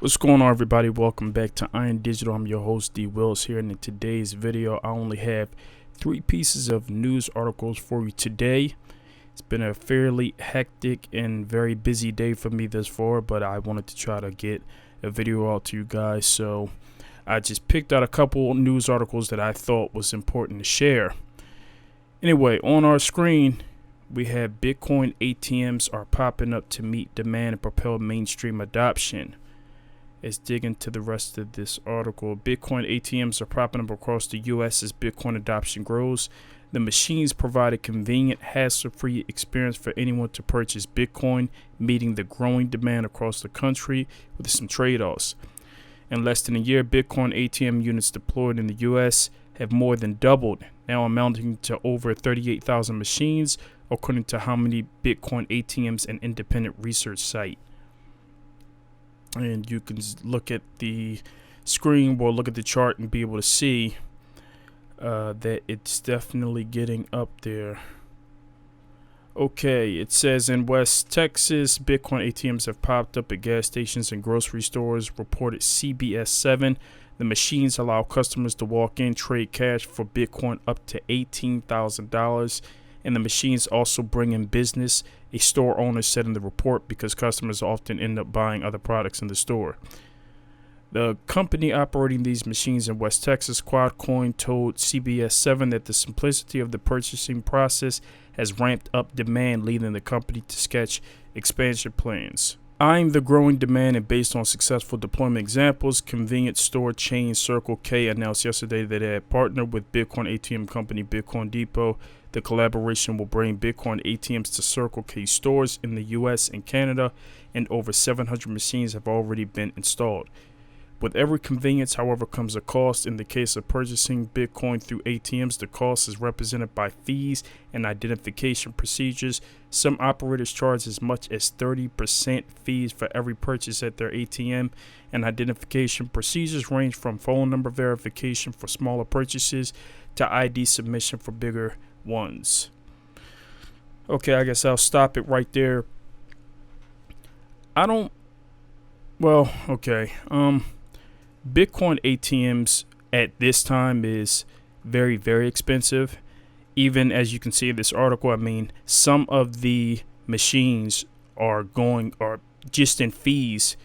What's going on, everybody? Welcome back to Iron Digital. I'm your host, D. Wills here, and in today's video I only have 3 pieces of news articles for you today. It's been a fairly hectic and very busy day for me thus far, but I wanted to try to get a video out to you guys, so I just picked out a couple news articles that I thought was important to share. Anyway, on our screen we have Bitcoin ATMs are popping up to meet demand and propel mainstream adoption. Let's dig into the rest of this article. Bitcoin ATMs are popping up across the U.S. as Bitcoin adoption grows. The machines provide a convenient, hassle-free experience for anyone to purchase Bitcoin, meeting the growing demand across the country with some trade-offs. In less than a year, Bitcoin ATM units deployed in the U.S. have more than doubled, now amounting to over 38,000 machines, according to How Many Bitcoin ATMs, an independent research site. And you can look at the screen or look at the chart and be able to see that it's definitely getting up there. Okay, it says in West Texas, Bitcoin ATMs have popped up at gas stations and grocery stores, reported CBS 7. The machines allow customers to walk in, trade cash for Bitcoin up to $18,000. And the machines also bring in business, a store owner said in the report, because customers often end up buying other products in the store. The company operating these machines in West Texas, QuadCoin, told CBS 7 that the simplicity of the purchasing process has ramped up demand, leading the company to sketch expansion plans. Eyeing the growing demand and based on successful deployment examples, convenience store chain Circle K announced yesterday that it had partnered with Bitcoin ATM company Bitcoin Depot. The collaboration will bring Bitcoin ATMs to Circle K stores in the U.S. and Canada, and over 700 machines have already been installed. With every convenience, however, comes a cost. In the case of purchasing Bitcoin through ATMs, the cost is represented by fees and identification procedures. Some operators charge as much as 30% fees for every purchase at their ATM, and identification procedures range from phone number verification for smaller purchases to ID submission for bigger ones. Okay, I guess I'll stop it right there. Bitcoin ATMs at this time is very, very expensive. Even as you can see in this article, I mean, some of the machines are just in fees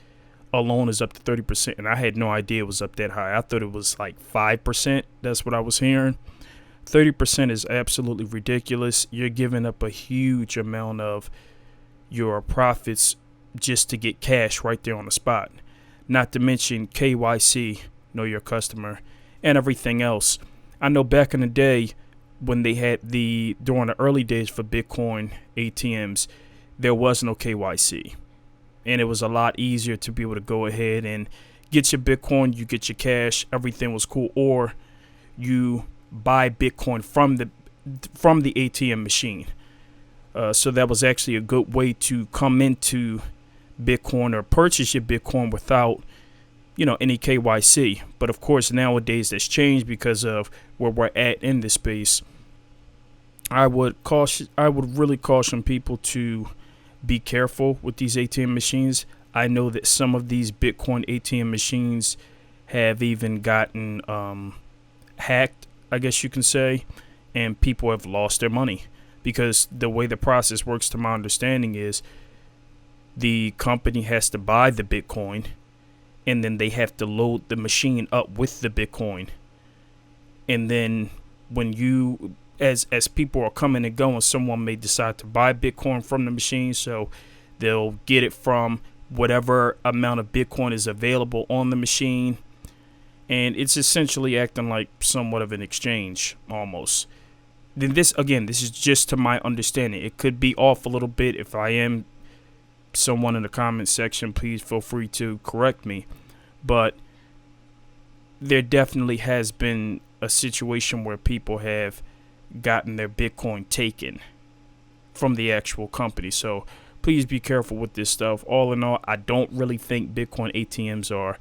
alone is up to 30%. And I had no idea it was up that high. I thought it was like 5%. That's what I was hearing. 30% is absolutely ridiculous. You're giving up a huge amount of your profits just to get cash right there on the spot. Not to mention KYC, know your customer, and everything else. I know back in the day when they had during the early days for Bitcoin ATMs, there was no KYC. And it was a lot easier to be able to go ahead and get your Bitcoin, you get your cash, everything was cool. Or you buy Bitcoin from the ATM machine. So that was actually a good way to come into Bitcoin or purchase your Bitcoin without, any KYC. But of course, nowadays that's changed because of where we're at in this space. I would really caution people to be careful with these ATM machines. I know that some of these Bitcoin ATM machines have even gotten hacked, I guess you can say, and people have lost their money because the way the process works, to my understanding, is the company has to buy the Bitcoin and then they have to load the machine up with the Bitcoin. And then when you, as people are coming and going, someone may decide to buy Bitcoin from the machine. So they'll get it from whatever amount of Bitcoin is available on the machine. And it's essentially acting like somewhat of an exchange almost. Then this is just to my understanding. It could be off a little bit. If I am, someone in the comment section, please feel free to correct me. But there definitely has been a situation where people have gotten their Bitcoin taken from the actual company. So please be careful with this stuff. All in all, I don't really think Bitcoin ATMs are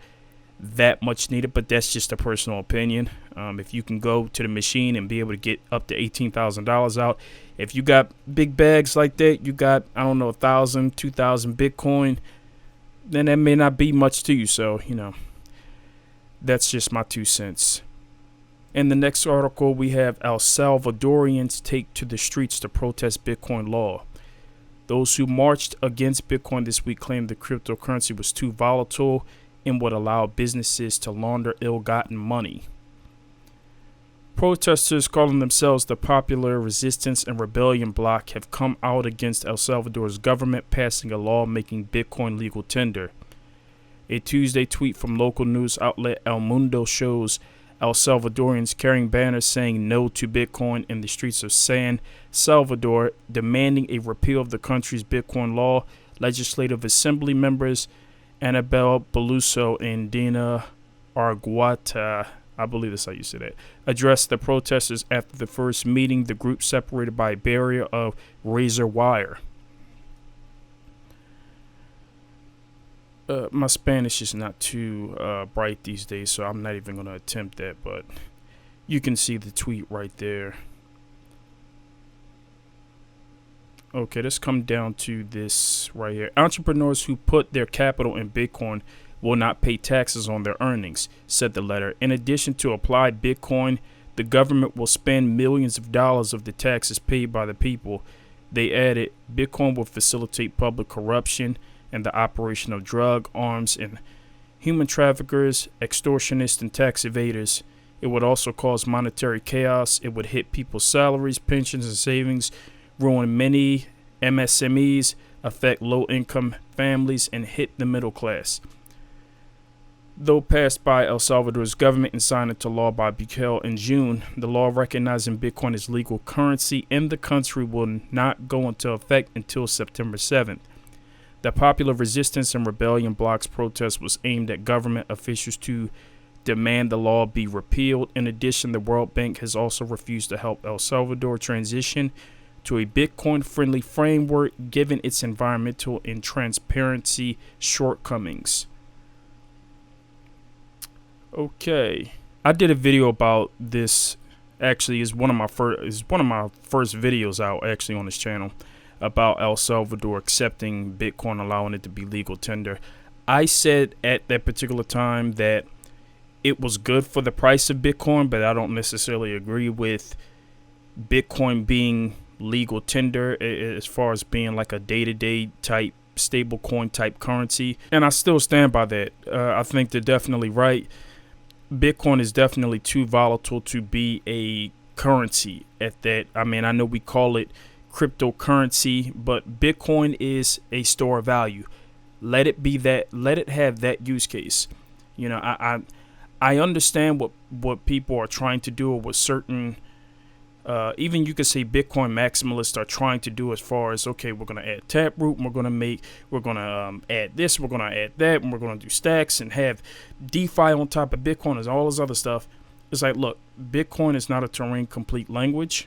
that much needed, but that's just a personal opinion. If you can go to the machine and be able to get up to $18,000 out, if you got big bags like that, you got, I don't know, 1,000, 2,000 Bitcoin, then that may not be much to you. So, that's just my 2 cents. In the next article, we have El Salvadorians take to the streets to protest Bitcoin law. Those who marched against Bitcoin this week claimed the cryptocurrency was too volatile and would allow businesses to launder ill-gotten money. Protesters calling themselves the Popular Resistance and Rebellion Bloc have come out against El Salvador's government passing a law making Bitcoin legal tender. A Tuesday tweet from local news outlet El Mundo shows El Salvadorians carrying banners saying no to Bitcoin in the streets of San Salvador, demanding a repeal of the country's Bitcoin law. Legislative Assembly members Annabelle Beluso and Dina Argueta, I believe that's how you say that, addressed the protesters after the first meeting, the group separated by a barrier of razor wire. My Spanish is not too bright these days, so I'm not even going to attempt that, but you can see the tweet right there. Okay, let's come down to this right here. Entrepreneurs who put their capital in Bitcoin will not pay taxes on their earnings, said the letter. In addition to applied Bitcoin, the government will spend millions of dollars of the taxes paid by the people. They added, Bitcoin will facilitate public corruption and the operation of drug, arms, and human traffickers, extortionists, and tax evaders. It would also cause monetary chaos. It would hit people's salaries, pensions, and savings, ruin many MSMEs, affect low-income families, and hit the middle class. Though passed by El Salvador's government and signed into law by Bukele in June, the law recognizing Bitcoin as legal currency in the country will not go into effect until September 7th. The Popular Resistance and Rebellion Bloc's protest was aimed at government officials to demand the law be repealed. In addition, the World Bank has also refused to help El Salvador transition to a Bitcoin-friendly framework given its environmental and transparency shortcomings. Okay, I did a video about this. Actually, is one of my first videos out actually on this channel about El Salvador accepting Bitcoin, allowing it to be legal tender. I said at that particular time that it was good for the price of Bitcoin, but I don't necessarily agree with Bitcoin being legal tender as far as being like a day-to-day type stable coin type currency. And I still stand by that. I think they're definitely right. Bitcoin is definitely too volatile to be a currency at that. I mean, I know we call it cryptocurrency, but Bitcoin is a store of value. Let it be that. Let it have that use case. I understand what people are trying to do, or what certain even you could say Bitcoin maximalists are trying to do, as far as, okay, we're going to add Taproot, and we're going to add this, we're going to add that, and we're going to do stacks and have DeFi on top of Bitcoin and all this other stuff. It's like, look, Bitcoin is not a Turing complete language.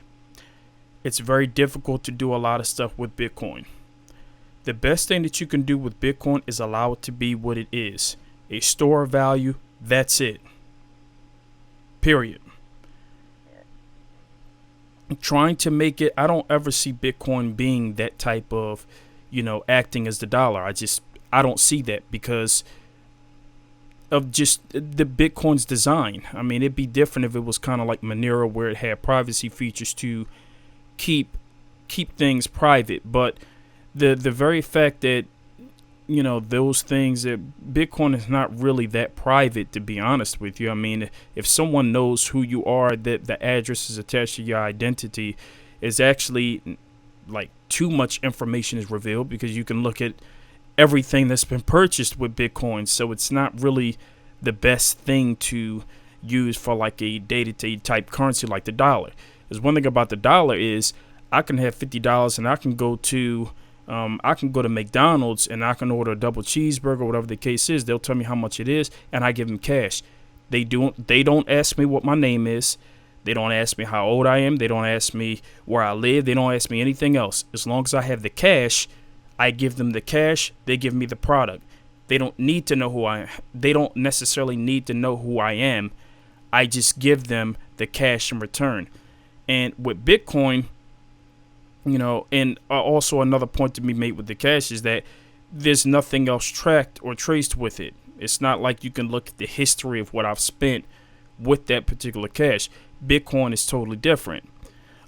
It's very difficult to do a lot of stuff with Bitcoin. The best thing that you can do with Bitcoin is allow it to be what it is, a store of value. That's it. Period. Trying to make it, I don't ever see Bitcoin being that type of, acting as the dollar. I don't see that because of just the Bitcoin's design. I mean, it'd be different if it was kind of like Monero, where it had privacy features to keep things private. But the very fact that, those things, that Bitcoin is not really that private, to be honest with you. I mean, if someone knows who you are, that the address is attached to your identity, is actually like too much information is revealed, because you can look at everything that's been purchased with Bitcoin. So it's not really the best thing to use for like a day-to-day type currency like the dollar. There's one thing about the dollar is I can have $50 and I can go to McDonald's and I can order a double cheeseburger, whatever the case is. They'll tell me how much it is, and I give them cash. They don't ask me what my name is. They don't ask me how old I am. They don't ask me where I live. They don't ask me anything else. As long as I have the cash, I give them the cash. They give me the product. They don't need to know who I am. They don't necessarily need to know who I am. I just give them the cash in return. And with Bitcoin, and also another point to be made with the cash is that there's nothing else tracked or traced with it. It's not like you can look at the history of what I've spent with that particular cash. Bitcoin is totally different.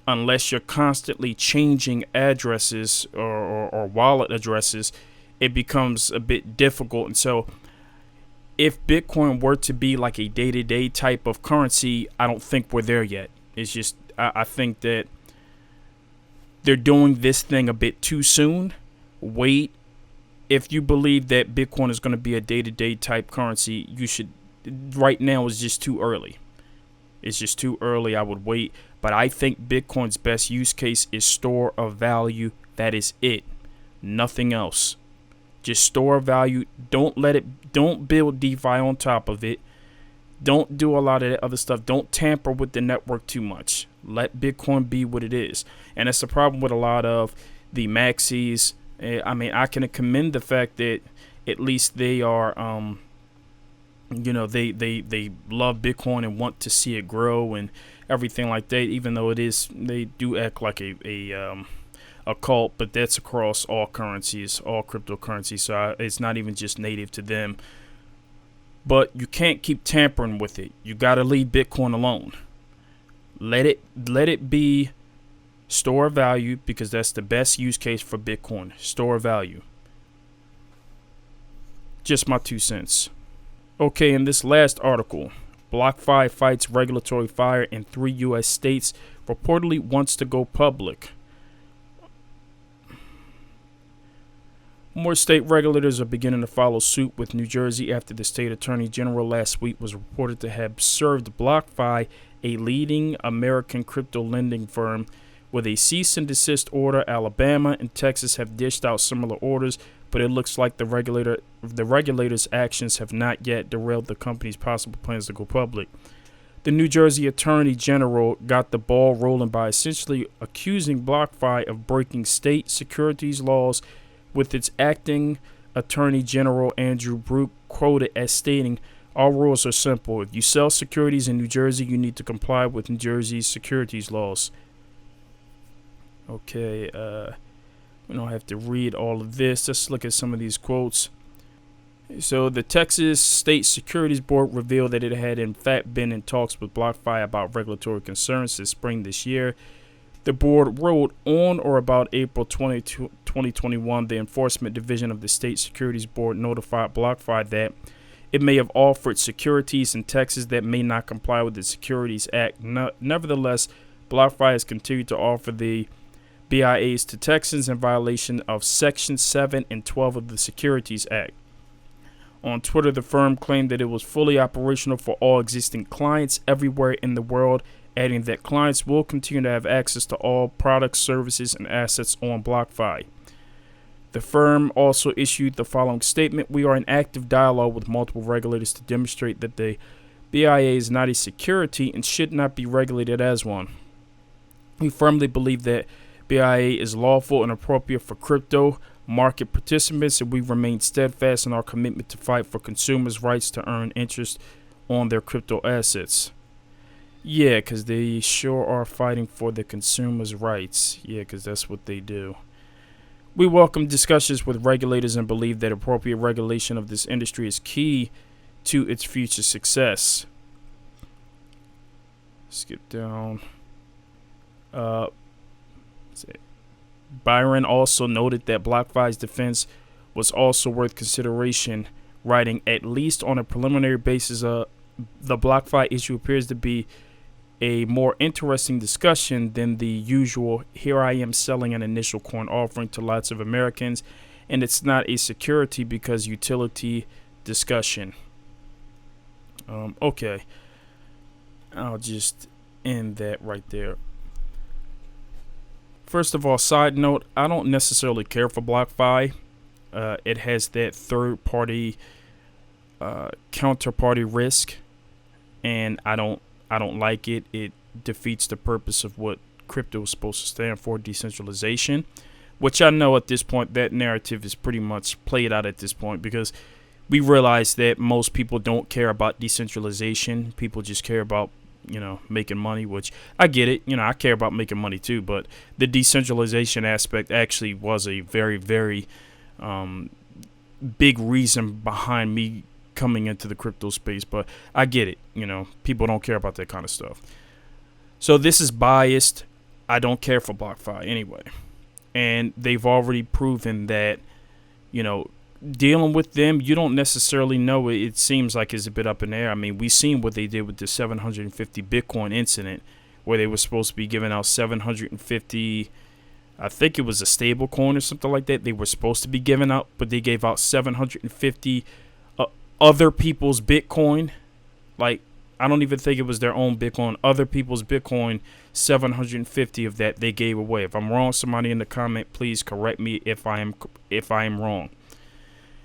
Unless you're constantly changing addresses or wallet addresses, it becomes a bit difficult. And so if Bitcoin were to be like a day-to-day type of currency, I don't think we're there yet. It's just, I think that they're doing this thing a bit too soon. Wait. If you believe that Bitcoin is going to be a day-to-day type currency, you should, right now is just too early. It's just too early. I would wait. But I think Bitcoin's best use case is store of value. That is it. Nothing else. Just store of value. Don't build DeFi on top of it. Don't do a lot of that other stuff. Don't tamper with the network too much. Let Bitcoin be what it is. And that's the problem with a lot of the maxis. I mean, I can commend the fact that at least they are, they love Bitcoin and want to see it grow and everything like that. Even though they do act like a cult, but that's across all currencies, all cryptocurrencies. So it's not even just native to them. But you can't keep tampering with it. You got to leave Bitcoin alone. Let it be store of value, because that's the best use case for Bitcoin. Store of value. Just my 2 cents. Okay, in this last article, BlockFi fights regulatory fire in 3 U.S. states, reportedly wants to go public. More state regulators are beginning to follow suit with New Jersey after the state attorney general last week was reported to have served BlockFi, a leading American crypto lending firm, with a cease and desist order. Alabama and Texas have dished out similar orders, but it looks like the regulators' actions have not yet derailed the company's possible plans to go public. The New Jersey Attorney General got the ball rolling by essentially accusing BlockFi of breaking state securities laws, with its acting Attorney General Andrew Brook quoted as stating, "Our rules are simple. If you sell securities in New Jersey, you need to comply with New Jersey's securities laws." Okay, we don't have to read all of this. Let's look at some of these quotes. So the Texas State Securities Board revealed that it had in fact been in talks with BlockFi about regulatory concerns this spring this year. The board wrote on or about April 2021, the Enforcement Division of the State Securities Board notified BlockFi that it may have offered securities in Texas that may not comply with the Securities Act. Nevertheless, BlockFi has continued to offer the BIAs to Texans in violation of Section 7 and 12 of the Securities Act. On Twitter, the firm claimed that it was fully operational for all existing clients everywhere in the world, adding that clients will continue to have access to all products, services, and assets on BlockFi. The firm also issued the following statement: "We are in active dialogue with multiple regulators to demonstrate that the BIA is not a security and should not be regulated as one. We firmly believe that BIA is lawful and appropriate for crypto market participants, and we remain steadfast in our commitment to fight for consumers' rights to earn interest on their crypto assets." Yeah, because they sure are fighting for the consumers' rights. Yeah, because that's what they do. "We welcome discussions with regulators and believe that appropriate regulation of this industry is key to its future success." Skip down. Byron also noted that BlockFi's defense was also worth consideration, writing, "At least on a preliminary basis, the BlockFi issue appears to be a more interesting discussion than the usual 'here I am selling an initial coin offering to lots of Americans, and it's not a security because utility discussion." Okay. I'll just end that right there. First of all, side note, I don't necessarily care for BlockFi. It has that third-party counterparty risk, and I don't like it. It defeats the purpose of what crypto is supposed to stand for, decentralization, which I know at this point that narrative is pretty much played out at this point, because we realize that most people don't care about decentralization. People just care about, making money, which I get it. I care about making money too, but the decentralization aspect actually was a very, very big reason behind me coming into the crypto space, but I get it. People don't care about that kind of stuff. So this is biased. I don't care for BlockFi anyway. And they've already proven that, dealing with them, you don't necessarily know. It seems like it's a bit up in the air. I mean, we've seen what they did with the 750 Bitcoin incident, where they were supposed to be giving out 750, I think it was a stable coin or something like that. They were supposed to be giving out, but they gave out 750 other people's Bitcoin. Like, I don't even think it was their own Bitcoin. Other people's Bitcoin, 750 of that they gave away. If I'm wrong, somebody in the comment, please correct me if I am wrong.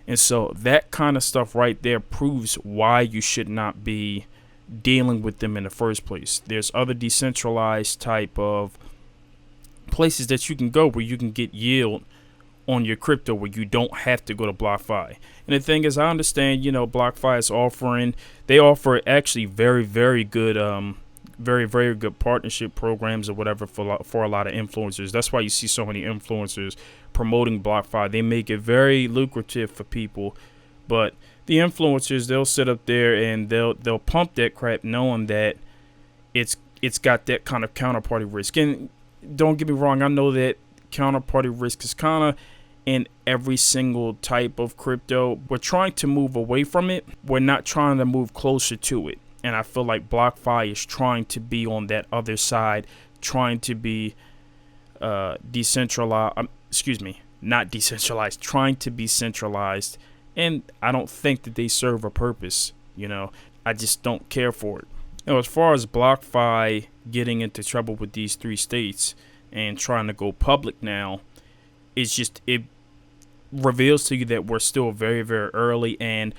And so that kind of stuff right there proves why you should not be dealing with them in the first place. There's other decentralized type of places that you can go where you can get yield on your crypto, where you don't have to go to BlockFi. And the thing is, I understand, BlockFi is they offer actually very, very good, very, very good partnership programs or whatever for a lot of influencers. That's why you see so many influencers promoting BlockFi. They make it very lucrative for people, but the influencers, they'll sit up there and they'll pump that crap knowing that it's got that kind of counterparty risk. And don't get me wrong, I know that counterparty risk is kind of in every single type of crypto. We're trying to move away from it. We're not trying to move closer to it. And I feel like BlockFi is trying to be on that other side, trying to be decentralized. Not decentralized, trying to be centralized. And I don't think that they serve a purpose. I just don't care for it. As far as BlockFi getting into trouble with these 3 states and trying to go public now, it reveals to you that we're still very, very early, and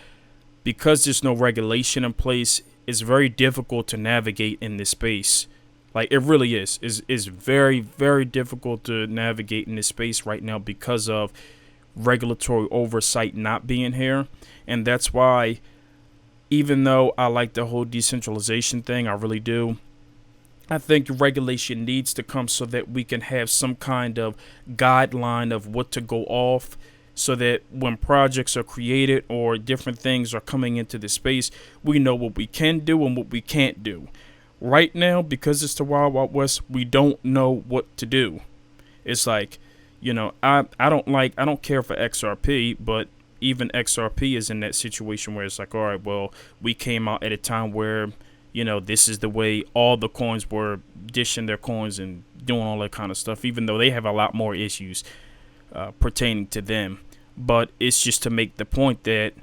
because there's no regulation in place, it's very difficult to navigate in this space. Like, it really is. It's very, very difficult to navigate in this space right now because of regulatory oversight not being here. And that's why, even though I like the whole decentralization thing, I really do, I think regulation needs to come so that we can have some kind of guideline of what to go off, so that when projects are created or different things are coming into the space, we know what we can do and what we can't do. Right now, because it's the Wild Wild West, we don't know what to do. It's like, I don't care for XRP, but even XRP is in that situation where it's like, all right, well, we came out at a time where, this is the way all the coins were dishing their coins and doing all that kind of stuff, even though they have a lot more issues pertaining to them. But it's just to make the point that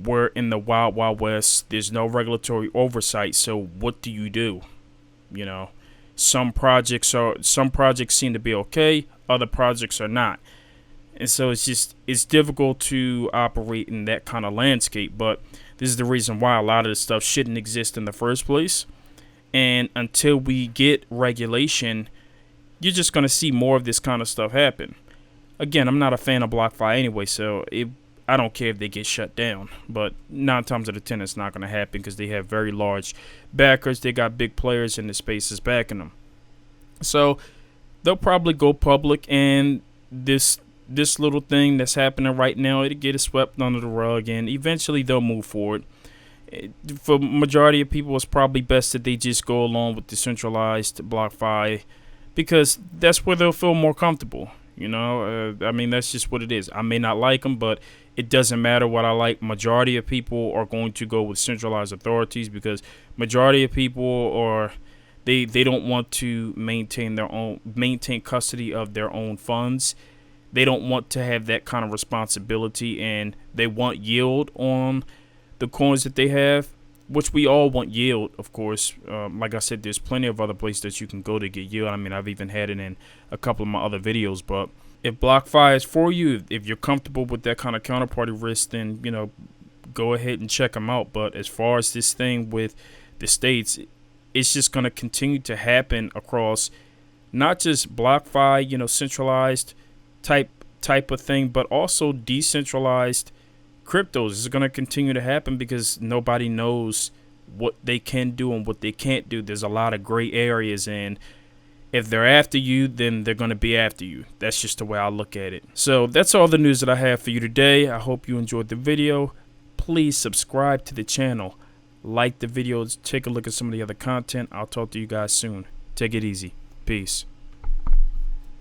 we're in the Wild Wild West. There's no regulatory oversight. So what do you do? Some projects seem to be okay. Other projects are not. And so it's difficult to operate in that kind of landscape. But this is the reason why a lot of this stuff shouldn't exist in the first place. And until we get regulation, you're just going to see more of this kind of stuff happen. Again, I'm not a fan of BlockFi anyway, so I don't care if they get shut down. But 9 times out of 10, it's not going to happen because they have very large backers. They got big players in the spaces backing them. So they'll probably go public, and this little thing that's happening right now, it'll get swept under the rug, and eventually they'll move forward. For majority of people, it's probably best that they just go along with decentralized BlockFi, because that's where they'll feel more comfortable. That's just what it is. I may not like them, but it doesn't matter what I like. Majority of people are going to go with centralized authorities because majority of people they don't want to maintain custody of their own funds. They don't want to have that kind of responsibility, and they want yield on the coins that they have, which we all want yield, of course. Like I said, there's plenty of other places that you can go to get yield. I've even had it in a couple of my other videos. But if BlockFi is for you, if you're comfortable with that kind of counterparty risk, then, go ahead and check them out. But as far as this thing with the states, it's just going to continue to happen across not just BlockFi, centralized type of thing, but also decentralized cryptos. Is going to continue to happen because nobody knows what they can do and what they can't do. There's a lot of gray areas, and If they're after you, then they're going to be after you. That's just the way I look at it. So that's all the news that I have for you today. I hope you enjoyed the video. Please subscribe to the channel. Like the videos. Take a look at some of the other content. I'll talk to you guys soon. Take it easy. Peace.